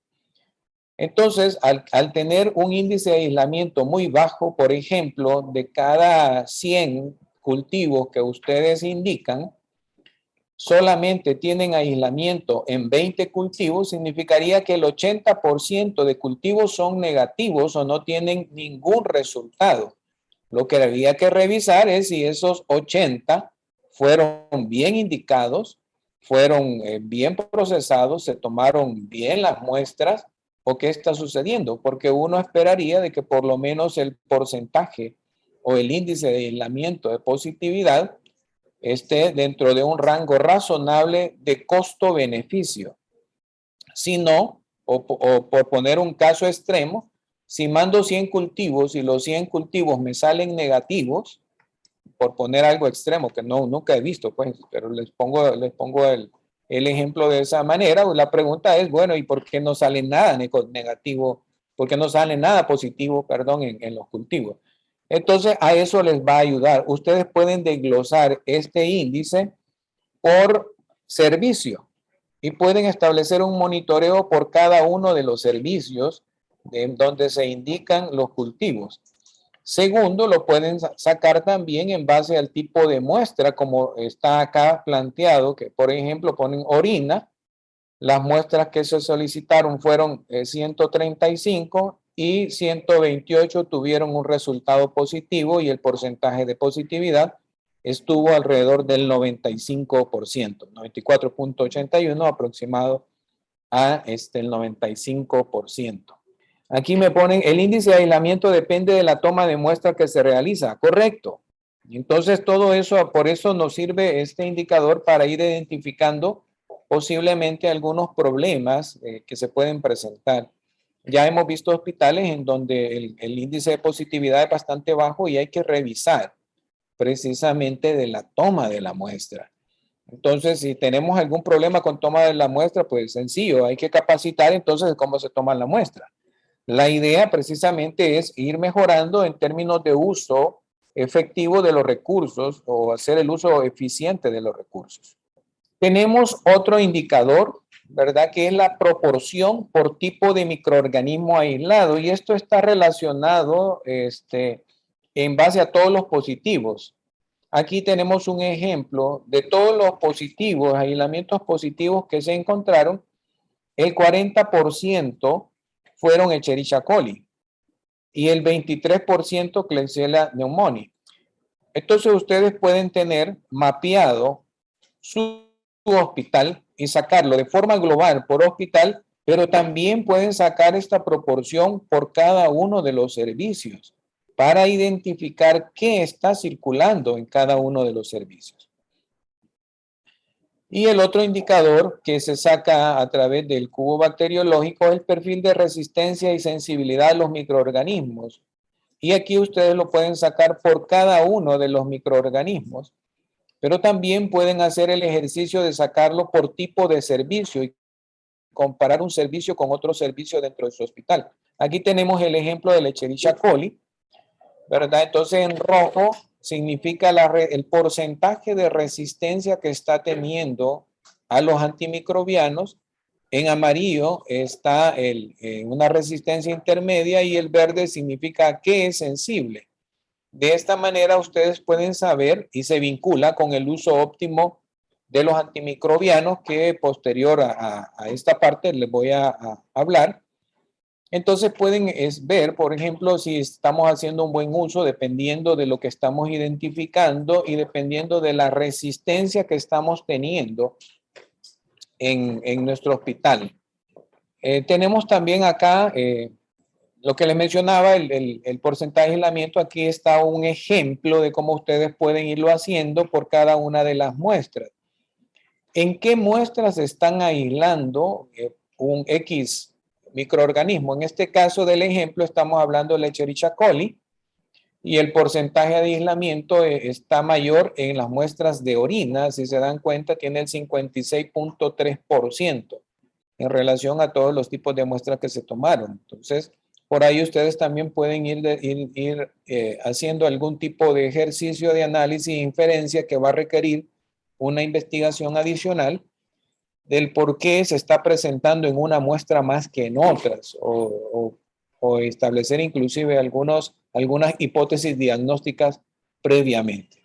A: Entonces, al tener un índice de aislamiento muy bajo, por ejemplo, de cada 100 cultivos que ustedes indican, solamente tienen aislamiento en 20 cultivos, significaría que el 80% de cultivos son negativos o no tienen ningún resultado. Lo que había que revisar es si esos 80 fueron bien indicados, fueron bien procesados, se tomaron bien las muestras o qué está sucediendo, porque uno esperaría de que por lo menos el porcentaje o el índice de aislamiento de positividad esté dentro de un rango razonable de costo-beneficio. Si no, o por poner un caso extremo, si mando 100 cultivos y los 100 cultivos me salen negativos, por poner algo extremo que nunca he visto, pues, pero les pongo el ejemplo de esa manera, la pregunta es, bueno, ¿y por qué no sale nada negativo? ¿Por qué no sale nada positivo, perdón, en los cultivos? Entonces, a eso les va a ayudar. Ustedes pueden desglosar este índice por servicio y pueden establecer un monitoreo por cada uno de los servicios en donde se indican los cultivos. Segundo, lo pueden sacar también en base al tipo de muestra, como está acá planteado, que por ejemplo ponen orina Las muestras que se solicitaron fueron 135 y 128 tuvieron un resultado positivo y el porcentaje de positividad estuvo alrededor del 95%, 94.81 aproximado a el 95%. Aquí me ponen, el índice de aislamiento depende de la toma de muestra que se realiza. Correcto. Entonces, todo eso, por eso nos sirve este indicador para ir identificando posiblemente algunos problemas que se pueden presentar. Ya hemos visto hospitales en donde el índice de positividad es bastante bajo y hay que revisar precisamente de la toma de la muestra. Entonces, si tenemos algún problema con toma de la muestra, pues sencillo, hay que capacitar entonces cómo se toma la muestra. La idea precisamente es ir mejorando en términos de uso efectivo de los recursos o hacer el uso eficiente de los recursos. Tenemos otro indicador, ¿verdad? Que es la proporción por tipo de microorganismo aislado y esto está relacionado en base a todos los positivos. Aquí tenemos un ejemplo de todos los positivos, aislamientos positivos que se encontraron. El 40% fueron Escherichia coli y el 23% Klebsiella pneumoniae. Entonces ustedes pueden tener mapeado su hospital y sacarlo de forma global por hospital, pero también pueden sacar esta proporción por cada uno de los servicios para identificar qué está circulando en cada uno de los servicios. Y el otro indicador que se saca a través del cubo bacteriológico es el perfil de resistencia y sensibilidad a los microorganismos. Y aquí ustedes lo pueden sacar por cada uno de los microorganismos, pero también pueden hacer el ejercicio de sacarlo por tipo de servicio y comparar un servicio con otro servicio dentro de su hospital. Aquí tenemos el ejemplo de la Escherichia coli, ¿verdad? Entonces en rojo significa el porcentaje de resistencia que está teniendo a los antimicrobianos. En amarillo está una resistencia intermedia y el verde significa que es sensible. De esta manera ustedes pueden saber y se vincula con el uso óptimo de los antimicrobianos que posterior a esta parte les voy a hablar. Entonces pueden ver, por ejemplo, si estamos haciendo un buen uso dependiendo de lo que estamos identificando y dependiendo de la resistencia que estamos teniendo en nuestro hospital. Tenemos también acá lo que les mencionaba, el porcentaje de aislamiento. Aquí está un ejemplo de cómo ustedes pueden irlo haciendo por cada una de las muestras. ¿En qué muestras están aislando un X microorganismo? En este caso del ejemplo estamos hablando de la Escherichia coli y el porcentaje de aislamiento está mayor en las muestras de orina. Si se dan cuenta, tiene el 56.3% en relación a todos los tipos de muestras que se tomaron. Entonces, por ahí ustedes también pueden ir haciendo algún tipo de ejercicio de análisis e inferencia que va a requerir una investigación adicional del por qué se está presentando en una muestra más que en otras o establecer inclusive algunas hipótesis diagnósticas previamente.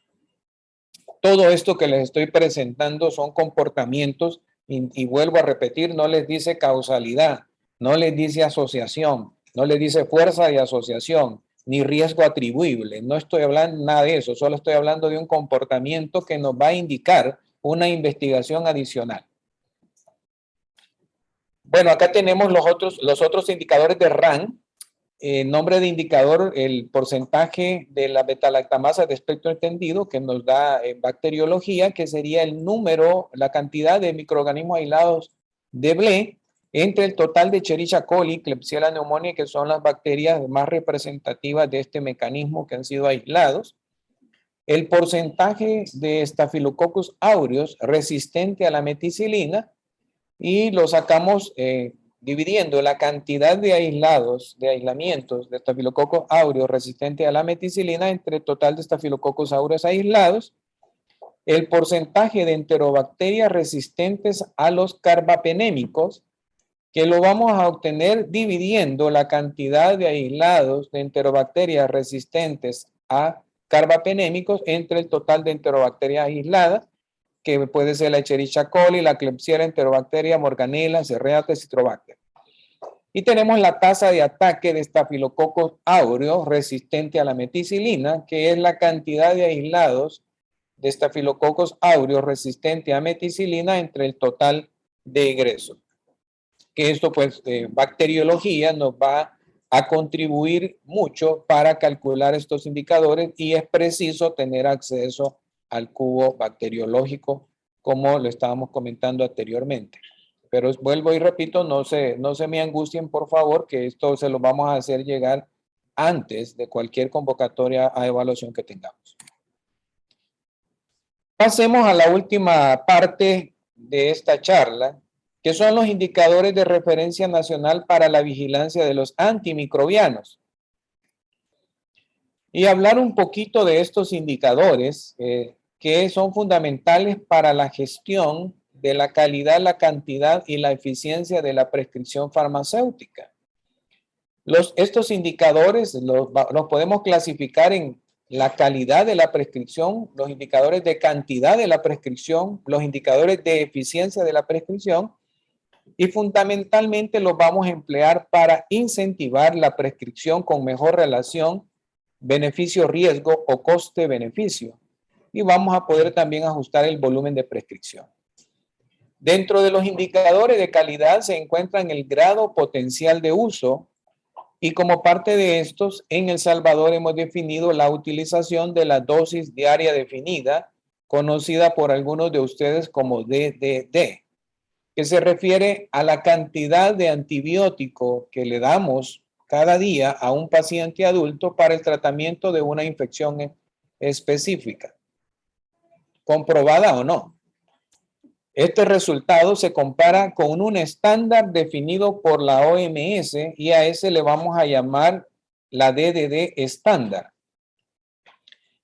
A: Todo esto que les estoy presentando son comportamientos y vuelvo a repetir, no les dice causalidad, no les dice asociación, no les dice fuerza de asociación, ni riesgo atribuible. No estoy hablando nada de eso, solo estoy hablando de un comportamiento que nos va a indicar una investigación adicional. Bueno, acá tenemos los otros indicadores de RAN. Nombre de indicador, el porcentaje de la beta-lactamasa de espectro extendido que nos da en bacteriología, que sería el número, la cantidad de microorganismos aislados de BLE entre el total de Escherichia coli, Klebsiella pneumoniae, que son las bacterias más representativas de este mecanismo que han sido aislados. El porcentaje de Staphylococcus aureus resistente a la meticilina y lo sacamos dividiendo la cantidad de aislamientos de Staphylococcus aureus resistente a la meticilina entre el total de Staphylococcus aureus aislados, el porcentaje de enterobacterias resistentes a los carbapenémicos, que lo vamos a obtener dividiendo la cantidad de aislados de enterobacterias resistentes a carbapenémicos entre el total de enterobacterias aisladas, que puede ser la Escherichia coli, la Klebsiella, Enterobacteria, Morganella, Serratia, Citrobacter. Y tenemos la tasa de ataque de Staphylococcus aureus resistente a la meticilina, que es la cantidad de aislados de Staphylococcus aureus resistente a meticilina entre el total de egresos. Que esto, pues, bacteriología nos va a contribuir mucho para calcular estos indicadores y es preciso tener acceso al cubo bacteriológico, como lo estábamos comentando anteriormente. Pero vuelvo y repito, no se me angustien, por favor, que esto se lo vamos a hacer llegar antes de cualquier convocatoria a evaluación que tengamos. Pasemos a la última parte de esta charla, que son los indicadores de referencia nacional para la vigilancia de los antimicrobianos. Y hablar un poquito de estos indicadores que son fundamentales para la gestión de la calidad, la cantidad y la eficiencia de la prescripción farmacéutica. Estos indicadores los podemos clasificar en la calidad de la prescripción, los indicadores de cantidad de la prescripción, los indicadores de eficiencia de la prescripción, y fundamentalmente los vamos a emplear para incentivar la prescripción con mejor relación beneficio-riesgo o coste-beneficio. Y vamos a poder también ajustar el volumen de prescripción. Dentro de los indicadores de calidad se encuentran el grado potencial de uso, y como parte de estos, en El Salvador hemos definido la utilización de la dosis diaria definida, conocida por algunos de ustedes como DDD, que se refiere a la cantidad de antibiótico que le damos cada día a un paciente adulto para el tratamiento de una infección específica, comprobada o no. Este resultado se compara con un estándar definido por la OMS y a ese le vamos a llamar la DDD estándar.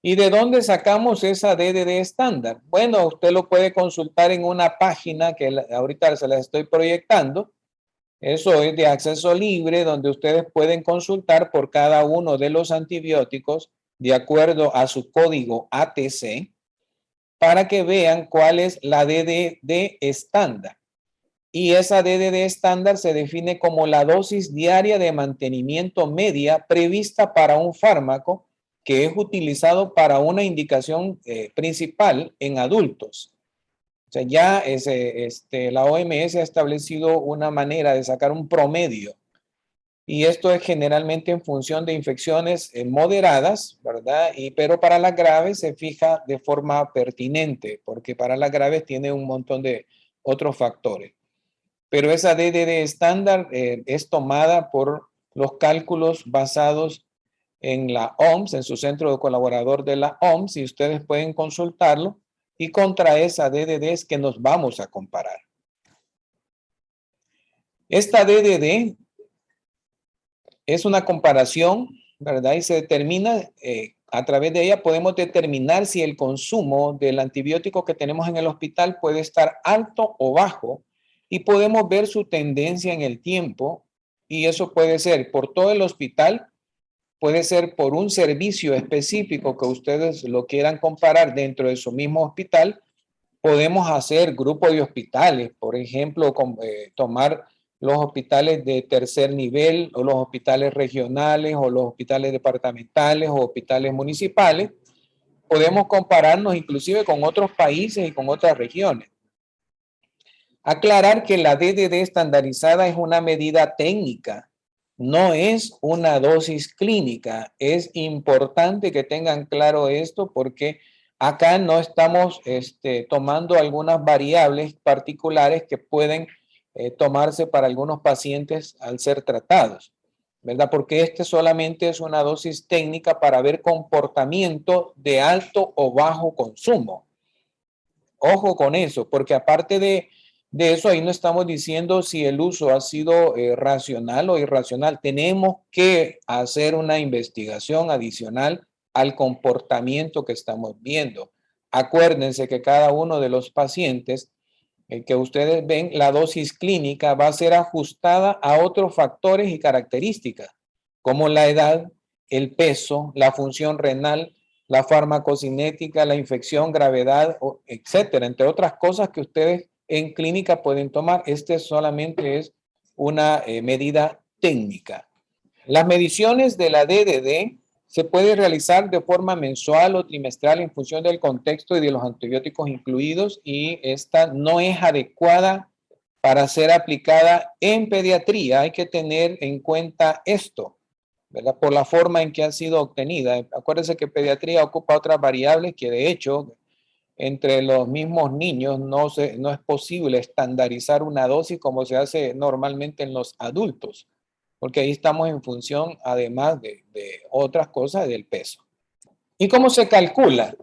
A: ¿Y de dónde sacamos esa DDD estándar? Bueno, usted lo puede consultar en una página que ahorita se la estoy proyectando. Eso es de acceso libre, donde ustedes pueden consultar por cada uno de los antibióticos de acuerdo a su código ATC, para que vean cuál es la DDD estándar. Y esa DDD estándar se define como la dosis diaria de mantenimiento media prevista para un fármaco que es utilizado para una indicación principal en adultos. O sea, ya la OMS ha establecido una manera de sacar un promedio. Y esto es generalmente en función de infecciones moderadas, ¿verdad? Pero para las graves se fija de forma pertinente, porque para las graves tiene un montón de otros factores. Pero esa DDD estándar es tomada por los cálculos basados en la OMS, en su centro de colaborador de la OMS, y ustedes pueden consultarlo, y contra esa DDD es que nos vamos a comparar. Esta DDD es una comparación, ¿verdad? Y se determina, a través de ella podemos determinar si el consumo del antibiótico que tenemos en el hospital puede estar alto o bajo, y podemos ver su tendencia en el tiempo, y eso puede ser por todo el hospital, puede ser por un servicio específico que ustedes lo quieran comparar dentro de su mismo hospital. Podemos hacer grupos de hospitales, por ejemplo, tomar los hospitales de tercer nivel o los hospitales regionales o los hospitales departamentales o hospitales municipales. Podemos compararnos inclusive con otros países y con otras regiones. Aclarar que la DDD estandarizada es una medida técnica, no es una dosis clínica. Es importante que tengan claro esto porque acá no estamos tomando algunas variables particulares que pueden tomarse para algunos pacientes al ser tratados, ¿verdad? Porque solamente es una dosis técnica para ver comportamiento de alto o bajo consumo. Ojo con eso, porque aparte de eso, ahí no estamos diciendo si el uso ha sido racional o irracional. Tenemos que hacer una investigación adicional al comportamiento que estamos viendo. Acuérdense que cada uno de los pacientes que ustedes ven, la dosis clínica va a ser ajustada a otros factores y características, como la edad, el peso, la función renal la farmacocinética, la infección, gravedad, etcétera, entre otras cosas que ustedes en clínica pueden tomar. Este solamente es una medida técnica. Las mediciones de la DDD se pueden realizar de forma mensual o trimestral en función del contexto y de los antibióticos incluidos, y esta no es adecuada para ser aplicada en pediatría. Hay que tener en cuenta esto, ¿verdad? Por la forma en que ha sido obtenida. Acuérdense que pediatría ocupa otras variables que de hecho entre los mismos niños no es posible estandarizar una dosis como se hace normalmente en los adultos, porque ahí estamos en función, además de otras cosas, del peso. ¿Y cómo se calcula?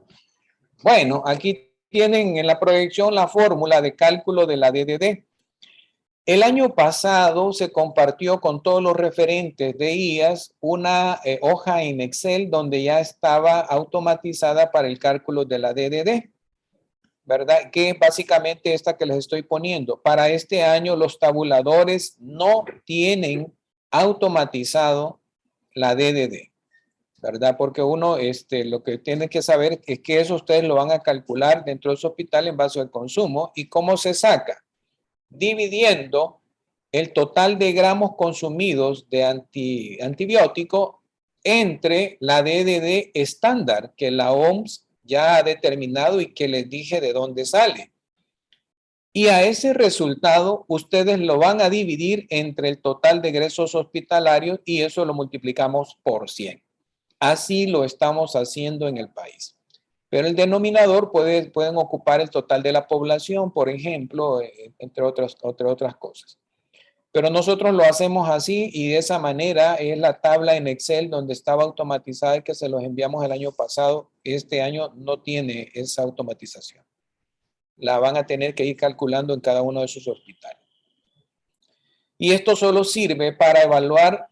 A: Bueno, aquí tienen en la proyección la fórmula de cálculo de la DDD. El año pasado se compartió con todos los referentes de IAS una hoja en Excel donde ya estaba automatizada para el cálculo de la DDD, ¿verdad? Que es básicamente esta que les estoy poniendo. Para este año los tabuladores no tienen automatizado la DDD, ¿verdad? Porque uno, lo que tiene que saber es que eso ustedes lo van a calcular dentro de su hospital en base al consumo. ¿Y cómo se saca? Dividiendo el total de gramos consumidos de antibiótico entre la DDD estándar que la OMS ya ha determinado y que les dije de dónde sale. Y a ese resultado ustedes lo van a dividir entre el total de egresos hospitalarios y eso lo multiplicamos por 100. Así lo estamos haciendo en el país. Pero el denominador pueden ocupar el total de la población, por ejemplo, entre otras cosas. Pero nosotros lo hacemos así y de esa manera es la tabla en Excel donde estaba automatizada y que se los enviamos el año pasado. Este año no tiene esa automatización. La van a tener que ir calculando en cada uno de sus hospitales. Y esto solo sirve para evaluar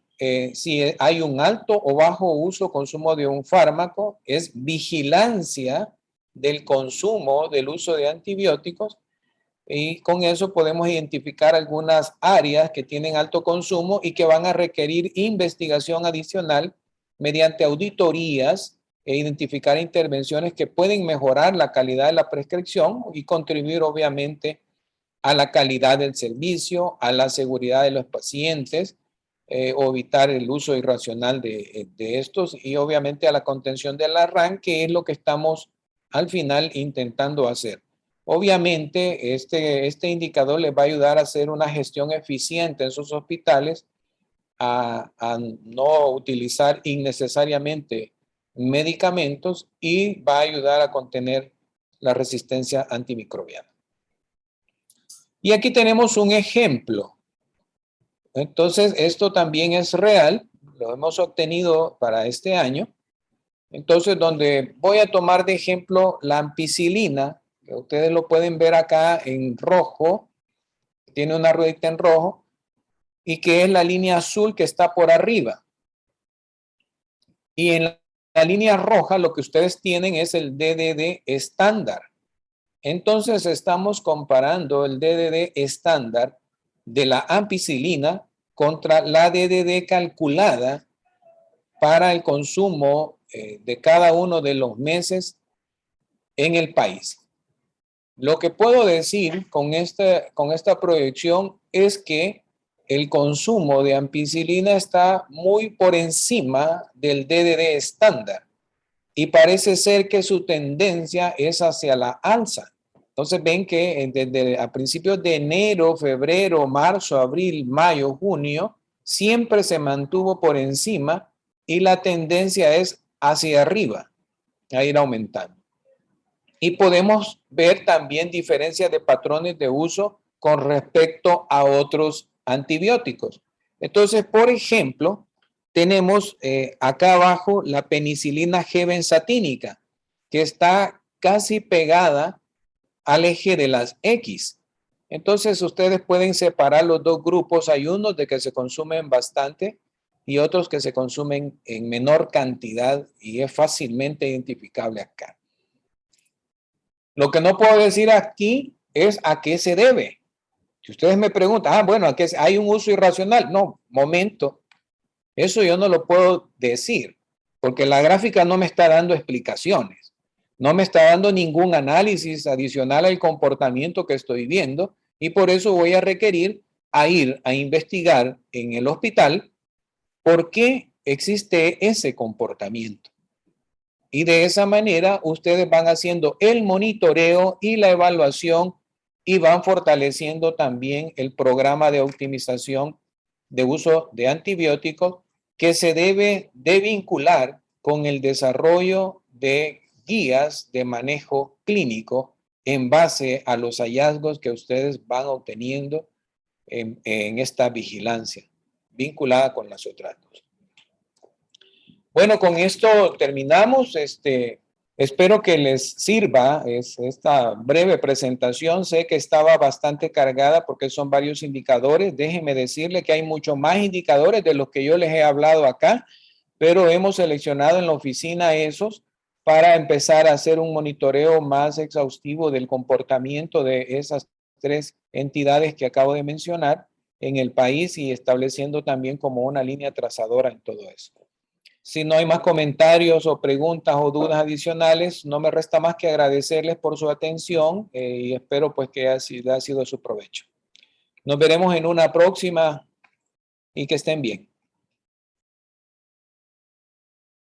A: si hay un alto o bajo uso o consumo de un fármaco, es vigilancia del consumo, del uso de antibióticos, y con eso podemos identificar algunas áreas que tienen alto consumo y que van a requerir investigación adicional mediante auditorías e identificar intervenciones que pueden mejorar la calidad de la prescripción y contribuir obviamente a la calidad del servicio, a la seguridad de los pacientes, o evitar el uso irracional de estos y obviamente a la contención del arranque, que es lo que estamos al final intentando hacer. Obviamente este indicador les va a ayudar a hacer una gestión eficiente en sus hospitales, a no utilizar innecesariamente medicamentos y va a ayudar a contener la resistencia antimicrobiana. Y aquí tenemos un ejemplo. Entonces, esto también es real, lo hemos obtenido para este año. Entonces, donde voy a tomar de ejemplo la ampicilina, que ustedes lo pueden ver acá en rojo, tiene una ruedita en rojo, y que es la línea azul que está por arriba. Y en la línea roja lo que ustedes tienen es el DDD estándar. Entonces, estamos comparando el DDD estándar de la ampicilina contra la DDD calculada para el consumo de cada uno de los meses en el país. Lo que puedo decir con esta proyección es que el consumo de ampicilina está muy por encima del DDD estándar y parece ser que su tendencia es hacia la alza. Entonces ven que desde a principios de enero, febrero, marzo, abril, mayo, junio, siempre se mantuvo por encima y la tendencia es hacia arriba, a ir aumentando. Y podemos ver también diferencias de patrones de uso con respecto a otros antibióticos. Entonces, por ejemplo, tenemos acá abajo la penicilina G-benzatínica, que está casi pegada al eje de las X. Entonces, ustedes pueden separar los dos grupos. Hay unos de que se consumen bastante y otros que se consumen en menor cantidad y es fácilmente identificable acá. Lo que no puedo decir aquí es a qué se debe. Si ustedes me preguntan, bueno, ¿a qué hay un uso irracional? No, momento. Eso yo no lo puedo decir. porque la gráfica no me está dando explicaciones, no me está dando ningún análisis adicional al comportamiento que estoy viendo y por eso voy a requerir a ir a investigar en el hospital por qué existe ese comportamiento. Y de esa manera ustedes van haciendo el monitoreo y la evaluación y van fortaleciendo también el programa de optimización de uso de antibióticos que se debe de vincular con el desarrollo de guías de manejo clínico en base a los hallazgos que ustedes van obteniendo en esta vigilancia vinculada con las otras dos. Bueno, con esto terminamos. Espero que les sirva esta breve presentación. Sé que estaba bastante cargada porque son varios indicadores. Déjenme decirle que hay muchos más indicadores de los que yo les he hablado acá, pero hemos seleccionado en la oficina esos para empezar a hacer un monitoreo más exhaustivo del comportamiento de esas tres entidades que acabo de mencionar en el país y estableciendo también como una línea trazadora en todo eso. Si no hay más comentarios o preguntas o dudas adicionales, no me resta más que agradecerles por su atención y espero pues que haya sido de su provecho. Nos veremos en una próxima y que estén bien.